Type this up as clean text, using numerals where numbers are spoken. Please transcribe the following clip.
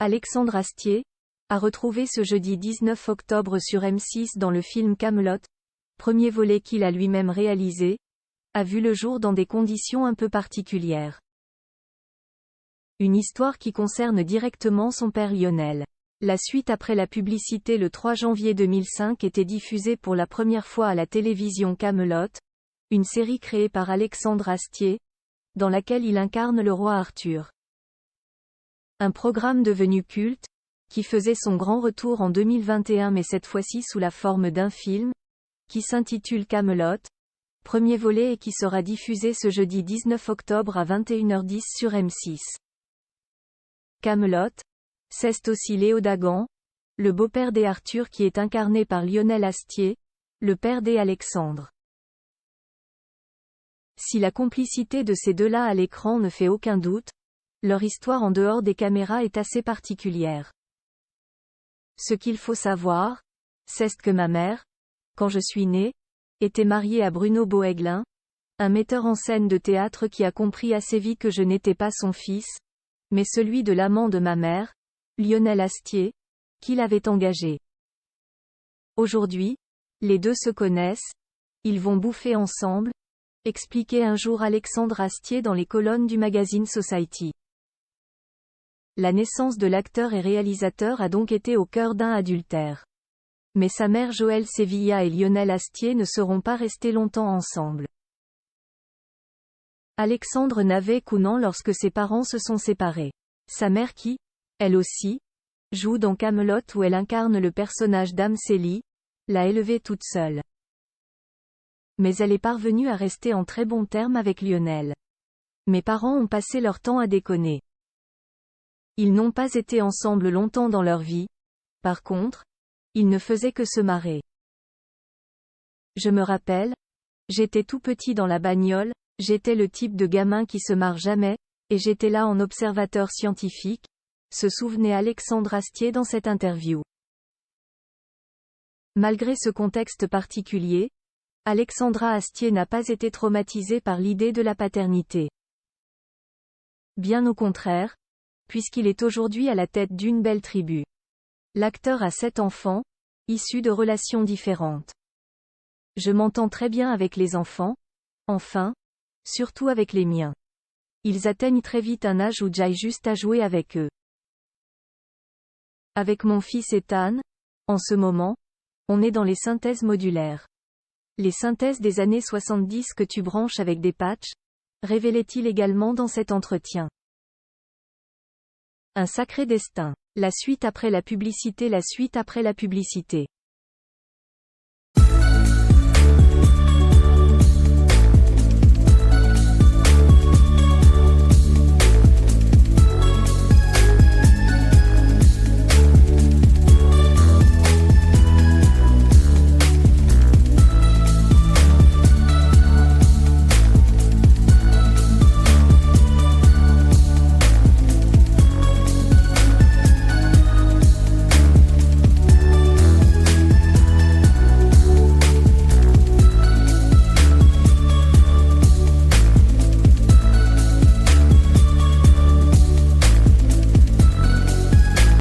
Alexandre Astier, à retrouver ce jeudi 19 octobre sur M6 dans le film Kaamelott, premier volet qu'il a lui-même réalisé, a vu le jour dans des conditions un peu particulières. Une histoire qui concerne directement son père Lionel. La suite après la publicité le 3 janvier 2005 était diffusée pour la première fois à la télévision Kaamelott, une série créée par Alexandre Astier, dans laquelle il incarne le roi Arthur. Un programme devenu culte, qui faisait son grand retour en 2021 mais cette fois-ci sous la forme d'un film, qui s'intitule Kaamelott, premier volet et qui sera diffusé ce jeudi 19 octobre à 21h10 sur M6. Kaamelott, c'est aussi Léo Dagan, le beau-père d'Arthur qui est incarné par Lionel Astier, le père d'Alexandre. Si la complicité de ces deux-là à l'écran ne fait aucun doute, leur histoire en dehors des caméras est assez particulière. Ce qu'il faut savoir, c'est que ma mère, quand je suis née, était mariée à Bruno Boeglin, un metteur en scène de théâtre qui a compris assez vite que je n'étais pas son fils, mais celui de l'amant de ma mère, Lionel Astier, qui l'avait engagé. Aujourd'hui, les deux se connaissent, ils vont bouffer ensemble, expliquait un jour Alexandre Astier dans les colonnes du magazine Society. La naissance de l'acteur et réalisateur a donc été au cœur d'un adultère. Mais sa mère Joëlle Sevilla et Lionel Astier ne seront pas restés longtemps ensemble. Alexandre n'avait qu'1 an lorsque ses parents se sont séparés. Sa mère qui, elle aussi, joue dans Kaamelott où elle incarne le personnage d'Am Celi, l'a élevée toute seule. Mais elle est parvenue à rester en très bons termes avec Lionel. Mes parents ont passé leur temps à déconner. Ils n'ont pas été ensemble longtemps dans leur vie. Par contre, ils ne faisaient que se marrer. Je me rappelle, j'étais tout petit dans la bagnole, j'étais le type de gamin qui se marre jamais, et j'étais là en observateur scientifique, se souvenait Alexandre Astier dans cette interview. Malgré ce contexte particulier, Alexandra Astier n'a pas été traumatisée par l'idée de la paternité. Bien au contraire, puisqu'il est aujourd'hui à la tête d'une belle tribu. L'acteur a 7 enfants, issus de relations différentes. Je m'entends très bien avec les enfants, enfin, surtout avec les miens. Ils atteignent très vite un âge où j'ai juste à jouer avec eux. Avec mon fils Ethan, en ce moment, on est dans les synthèses modulaires. Les synthèses des années 70 que tu branches avec des patchs, révélait-il également dans cet entretien. Un sacré destin. La suite après la publicité.